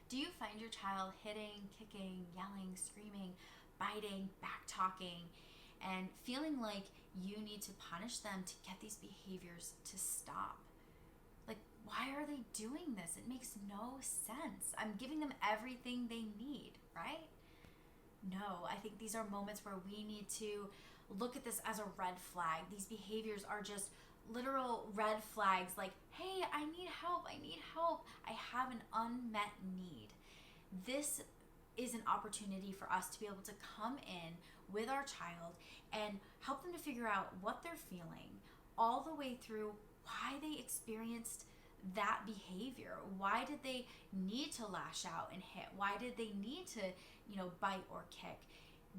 Do you find your child hitting, kicking, yelling, screaming, biting, back talking, and feeling like you need to punish them to get these behaviors to stop? Like, why are they doing this? It makes no sense. I'm giving them everything they need, right? No, I think these are moments where we need to look at this as a red flag. These behaviors are just literal red flags like, hey, I need help, I have an unmet need. This is an opportunity for us to be able to come in with our child and help them to figure out what they're feeling all the way through why they experienced that behavior. Why did they need to lash out and hit? Why did they need to, bite or kick?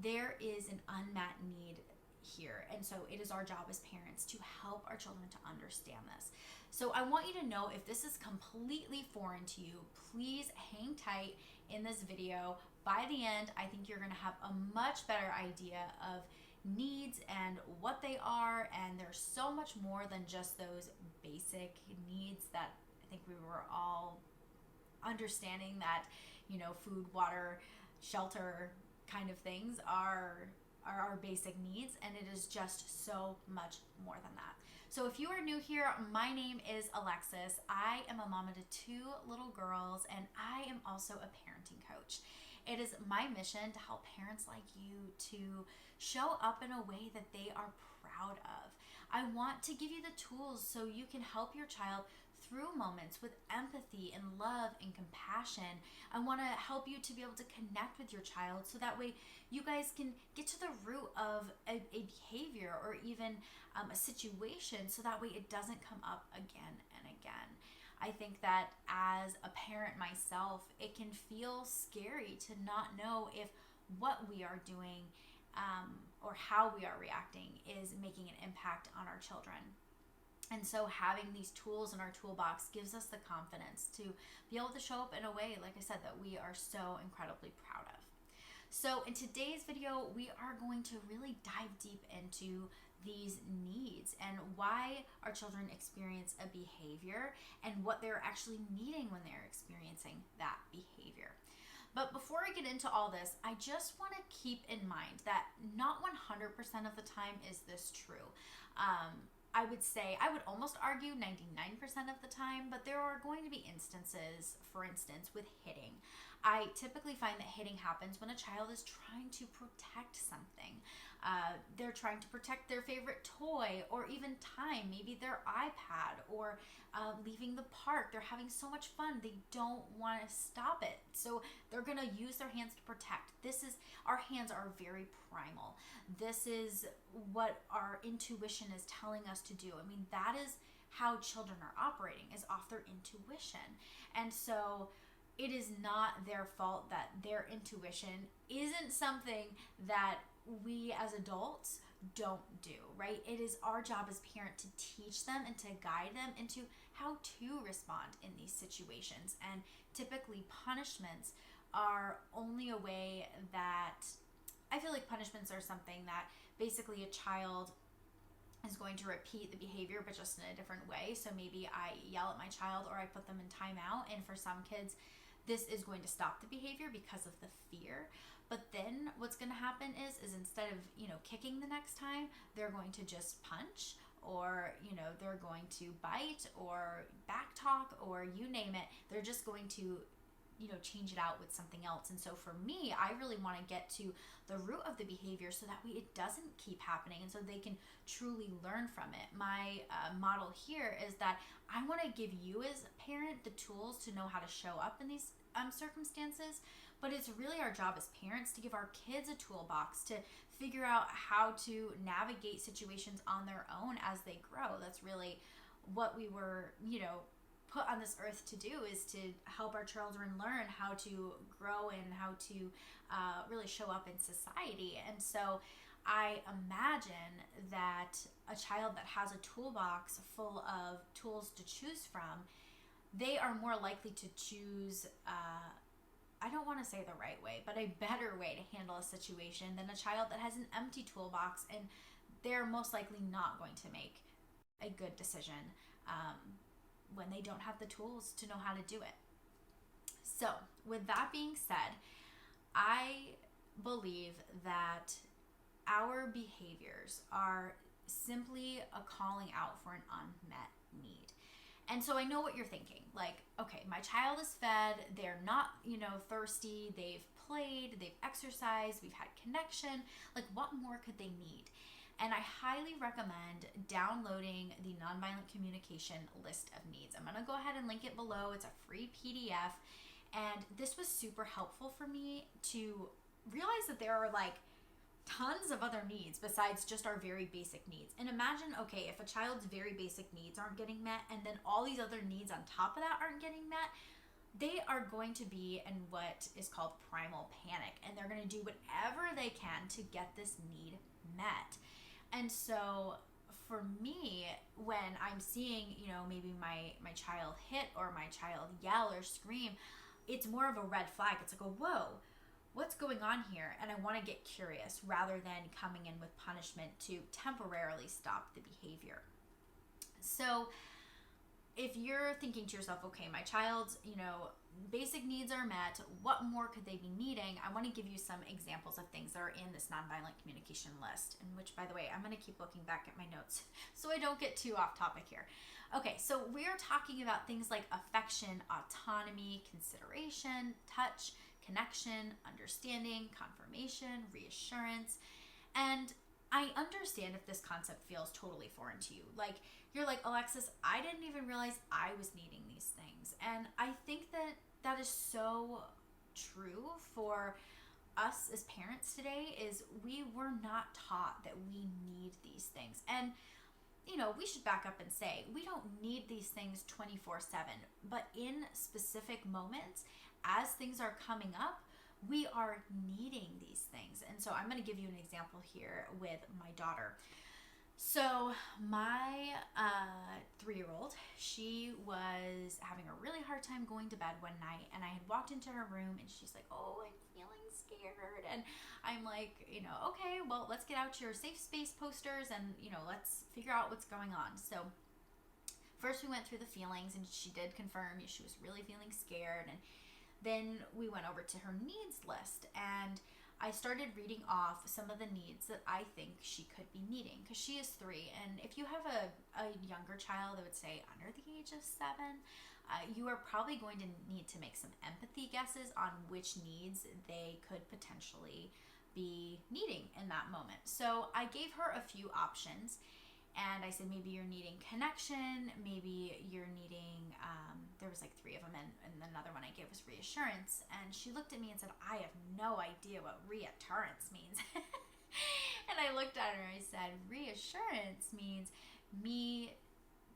There is an unmet need here. And so it is our job as parents to help our children to understand this. So I want you to know, if this is completely foreign to you, please hang tight in this video. By the end, I think you're going to have a much better idea of needs and what they are, and there's so much more than just those basic needs that I think we were all understanding that, food, water, shelter kind of things are our basic needs, and it is just so much more than that. So if you are new here, my name is Alexis. I am a mama to 2 little girls, and I am also a parenting coach. It is my mission to help parents like you to show up in a way that they are proud of. I want to give you the tools so you can help your child through moments with empathy and love and compassion. I want to help you to be able to connect with your child so that way you guys can get to the root of a behavior or even a situation, so that way it doesn't come up again and again. I think that as a parent myself, it can feel scary to not know if what we are doing or how we are reacting is making an impact on our children. And so having these tools in our toolbox gives us the confidence to be able to show up in a way, like I said, that we are so incredibly proud of. So in today's video, we are going to really dive deep into these needs and why our children experience a behavior and what they're actually needing when they're experiencing that behavior. But before I get into all this, I just want to keep in mind that not 100% of the time is this true. I would almost argue 99% of the time, but there are going to be instances, for instance, with hitting. I typically find that hitting happens when a child is trying to protect something. They're trying to protect their favorite toy or even time, maybe their iPad, or leaving the park. They're having so much fun, they don't want to stop it. So they're going to use their hands to protect. Our hands are very primal. This is what our intuition is telling us to do. I mean, that is how children are operating, is off their intuition. And so it is not their fault that their intuition isn't something that we as adults don't do, right? It is our job as parents to teach them and to guide them into how to respond in these situations. And typically punishments are only a way that I feel like punishments are something that basically a child is going to repeat the behavior, but just in a different way. So maybe I yell at my child or I put them in timeout, and for some kids this is going to stop the behavior because of the fear. But then what's going to happen is instead of, kicking the next time, they're going to just punch, or, they're going to bite or back talk, or you name it. They're just going to, change it out with something else. And so for me, I really want to get to the root of the behavior so that way it doesn't keep happening, and so they can truly learn from it. My model here is that I want to give you as a parent the tools to know how to show up in these circumstances, but it's really our job as parents to give our kids a toolbox to figure out how to navigate situations on their own as they grow. That's really what we were, put on this earth to do, is to help our children learn how to grow and how to really show up in society. And so I imagine that a child that has a toolbox full of tools to choose from, they are more likely to choose, I don't want to say the right way, but a better way to handle a situation than a child that has an empty toolbox, and they're most likely not going to make a good decision when they don't have the tools to know how to do it. So with that being said, I believe that our behaviors are simply a calling out for an unmet need. And so I know what you're thinking. Like, okay, my child is fed, they're not, thirsty, they've played, they've exercised, we've had connection. Like, what more could they need? And I highly recommend downloading the Nonviolent Communication List of Needs. I'm going to go ahead and link it below. It's a free PDF. And this was super helpful for me to realize that there are like tons of other needs besides just our very basic needs. And imagine, okay, if a child's very basic needs aren't getting met and then all these other needs on top of that aren't getting met, they are going to be in what is called primal panic, and they're going to do whatever they can to get this need met. And so for me, when I'm seeing, maybe my child hit or my child yell or scream, it's more of a red flag. It's like, whoa, what's going on here? And I want to get curious rather than coming in with punishment to temporarily stop the behavior. So if you're thinking to yourself, okay, my child's, basic needs are met, what more could they be needing? I want to give you some examples of things that are in this nonviolent communication list, and which, by the way, I'm going to keep looking back at my notes so I don't get too off topic here. Okay, so we're talking about things like affection, autonomy, consideration, touch, connection, understanding, confirmation, reassurance. And I understand if this concept feels totally foreign to you. Like, you're like, Alexis, I didn't even realize I was needing these things. And I think that that is so true for us as parents today, is we were not taught that we need these things. And we should back up and say we don't need these things 24/7, but in specific moments, as things are coming up, we are needing these things. And so I'm going to give you an example here with my daughter. So my 3-year-old, she was having a really hard time going to bed one night, and I had walked into her room and she's like, oh, I'm feeling scared. And I'm like, okay, well, let's get out your safe space posters and, let's figure out what's going on. So first we went through the feelings, and she did confirm she was really feeling scared. And then we went over to her needs list, and I started reading off some of the needs that I think she could be needing, because she is 3. And if you have a younger child, I would say under the age of 7, you are probably going to need to make some empathy guesses on which needs they could potentially be needing in that moment. So I gave her a few options, and I said, maybe you're needing connection, maybe you're needing, there was like 3 of them, and another one I gave was reassurance. And she looked at me and said, I have no idea what reassurance means. And I looked at her and I said, reassurance means me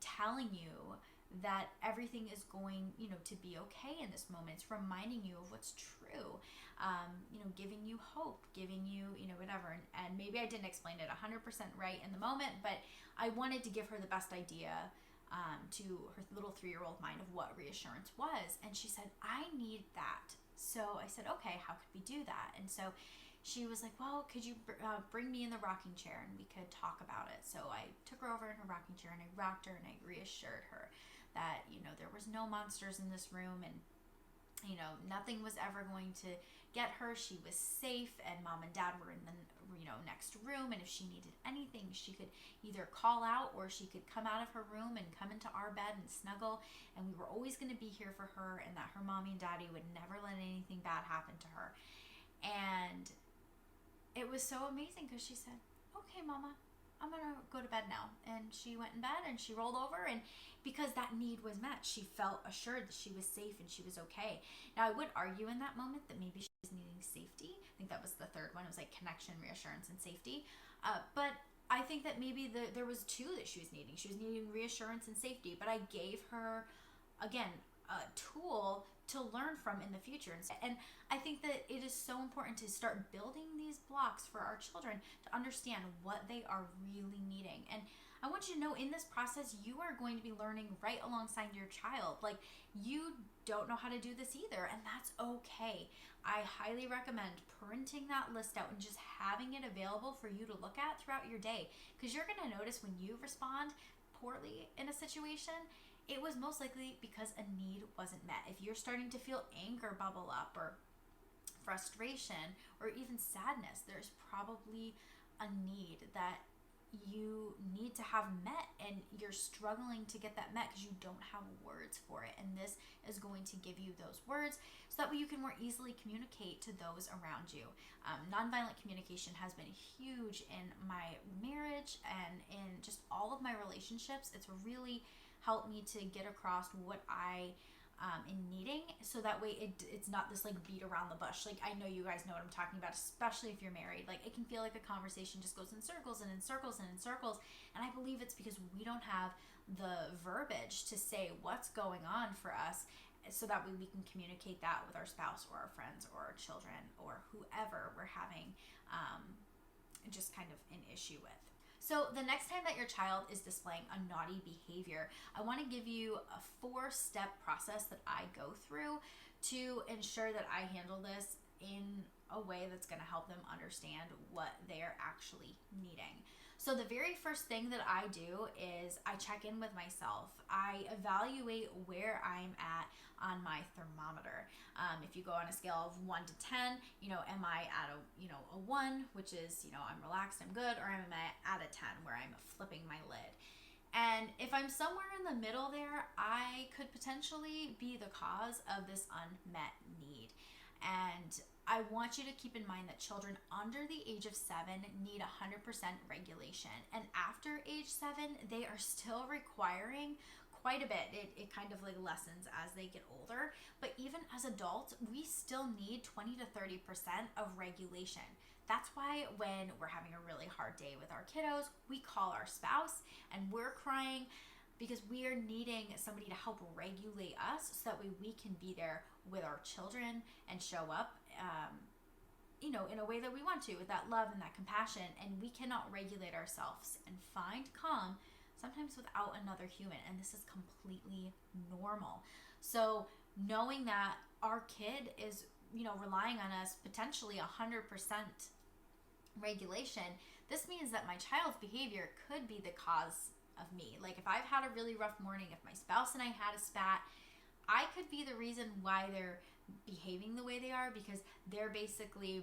telling you that everything is going, to be okay in this moment. It's reminding you of what's true, giving you hope, giving you, whatever. And maybe I didn't explain it 100% right in the moment, but I wanted to give her the best idea to her little 3-year-old mind of what reassurance was. And she said, I need that. So I said, okay, how could we do that? And so she was like, well, could you bring me in the rocking chair and we could talk about it? So I took her over in her rocking chair and I rocked her and I reassured her that, there was no monsters in this room, and, nothing was ever going to get her. She was safe, and Mom and Dad were in the, next room. And if she needed anything, she could either call out or she could come out of her room and come into our bed and snuggle. And we were always going to be here for her, and that her mommy and daddy would never let anything bad happen to her. And it was so amazing because she said, okay, Mama, I'm going to go to bed now. And she went in bed and she rolled over, and because that need was met, she felt assured that she was safe and she was okay. Now, I would argue in that moment that maybe she was needing safety. I think that was the third one. It was like connection, reassurance, and safety. But I think that maybe there was 2 that she was needing. She was needing reassurance and safety, but I gave her, again, a tool to learn from in the future. And I think that it is so important to start building these blocks for our children to understand what they are really needing. And I want you to know, in this process, you are going to be learning right alongside your child. Like, you don't know how to do this either, and that's okay. I highly recommend printing that list out and just having it available for you to look at throughout your day, because you're going to notice when you respond poorly in a situation, it was most likely because a need wasn't met. If you're starting to feel anger bubble up, or frustration, or even sadness, there's probably a need that you need to have met, and you're struggling to get that met because you don't have words for it. And this is going to give you those words so that way you can more easily communicate to those around you. Nonviolent communication has been huge in my marriage and in just all of my relationships. It's really helped me to get across what I in needing, so that way it's not this like beat around the bush. Like, I know you guys know what I'm talking about, especially if you're married. Like, it can feel like a conversation just goes in circles and in circles and in circles, and I believe it's because we don't have the verbiage to say what's going on for us, so that way we can communicate that with our spouse or our friends or our children or whoever we're having just kind of an issue with. So the next time that your child is displaying a naughty behavior, I want to give you a 4-step process that I go through to ensure that I handle this in a way that's going to help them understand what they're actually needing. So the very first thing that I do is I check in with myself. I evaluate where I'm at on my thermometer. If you go on a scale of 1 to 10, am I at a 1, which is, I'm relaxed, I'm good, or am I at a 10 where I'm flipping my lid? And if I'm somewhere in the middle there, I could potentially be the cause of this unmet need. And I want you to keep in mind that children under the age of 7 need 100% regulation. And after age 7, they are still requiring quite a bit. It kind of like lessens as they get older. But even as adults, we still need 20 to 30% of regulation. That's why when we're having a really hard day with our kiddos, we call our spouse and we're crying, because we are needing somebody to help regulate us so that way we can be there with our children and show up, in a way that we want to, with that love and that compassion. And we cannot regulate ourselves and find calm sometimes without another human. And this is completely normal. So knowing that our kid is, relying on us potentially 100% regulation, this means that my child's behavior could be the cause of me. Like, if I've had a really rough morning, if my spouse and I had a spat, I could be the reason why they're behaving the way they are, because they're basically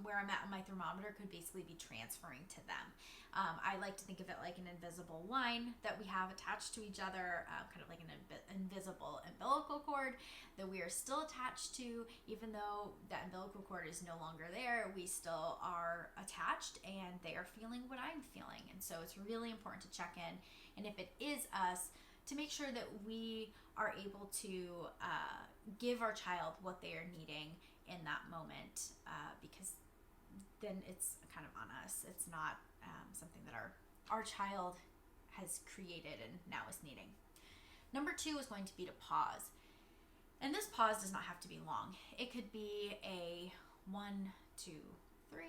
where I'm at, my thermometer could basically be transferring to them. I like to think of it like an invisible line that we have attached to each other, kind of like an invisible umbilical cord that we are still attached to. Even though that umbilical cord is no longer there, we still are attached, and they are feeling what I'm feeling. And so it's really important to check in, and if it is us, to make sure that we are able to give our child what they are needing in that moment, because then it's kind of on us. It's not something that our child has created and now is needing. Number 2 is going to be to pause. And this pause does not have to be long. It could be a 1, 2, 3.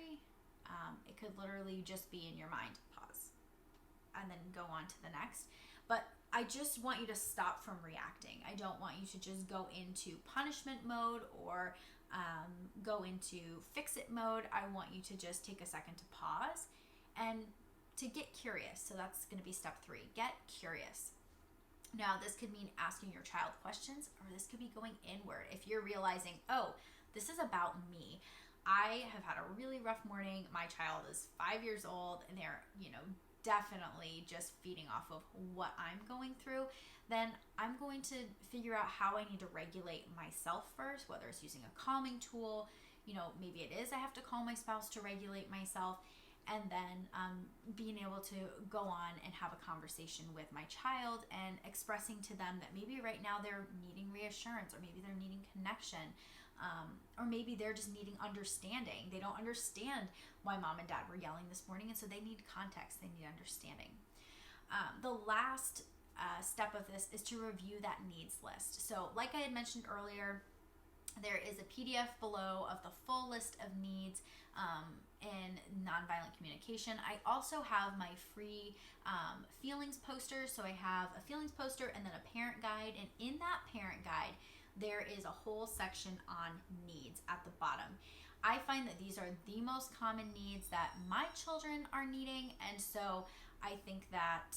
It could literally just be in your mind, pause, and then go on to the next. But I just want you to stop from reacting. I don't want you to just go into punishment mode or go into fix-it mode. I want you to just take a second to pause and to get curious. So that's going to be step 3. Get curious. Now, this could mean asking your child questions, or this could be going inward. If you're realizing, oh, this is about me. I have had a really rough morning. My child is 5 years old, and they're, definitely just feeding off of what I'm going through, then I'm going to figure out how I need to regulate myself first, whether it's using a calming tool. Maybe it is I have to call my spouse to regulate myself, and then being able to go on and have a conversation with my child and expressing to them that maybe right now they're needing reassurance, or maybe they're needing connection, or maybe they're just needing understanding. They don't understand why mom and dad were yelling this morning, and so they need context, they need understanding. The last step of this is to review that needs list. So like I had mentioned earlier, there is a PDF below of the full list of needs in nonviolent communication. I also have my free feelings poster. So I have a feelings poster and then a parent guide. And in that parent guide, there is a whole section on needs at the bottom. I find that these are the most common needs that my children are needing. And so I think that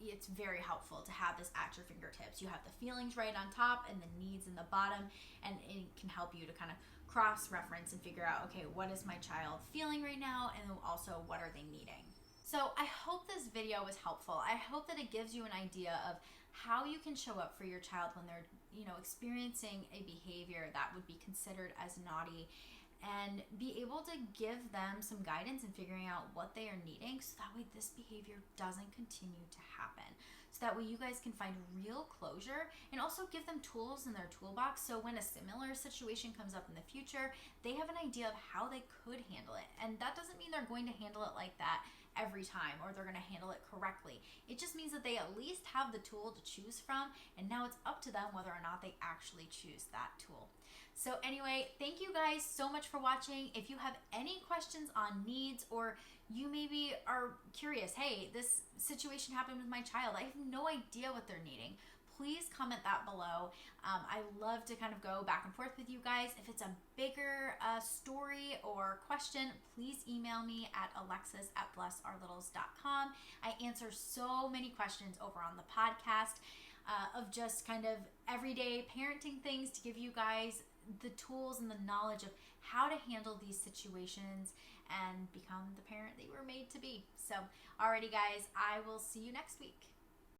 it's very helpful to have this at your fingertips. You have the feelings right on top and the needs in the bottom, and it can help you to kind of cross-reference and figure out, okay, what is my child feeling right now, and also what are they needing. So I hope this video was helpful. I hope that it gives you an idea of how you can show up for your child when they're, experiencing a behavior that would be considered as naughty, and be able to give them some guidance in figuring out what they are needing, so that way this behavior doesn't continue to happen. So that way you guys can find real closure, and also give them tools in their toolbox, so when a similar situation comes up in the future, they have an idea of how they could handle it. And that doesn't mean they're going to handle it like that every time, or they're going to handle it correctly. It just means that they at least have the tool to choose from, and now it's up to them whether or not they actually choose that tool. So anyway, thank you guys so much for watching. If you have any questions on needs, or you maybe are curious, hey, this situation happened with my child, I have no idea what they're needing, please comment that below. I love to kind of go back and forth with you guys. If it's a bigger story or question, please email me at alexis@blessourlittles.com. I answer so many questions over on the podcast of just kind of everyday parenting things, to give you guys the tools and the knowledge of how to handle these situations and become the parent that you were made to be. So, alrighty guys, I will see you next week.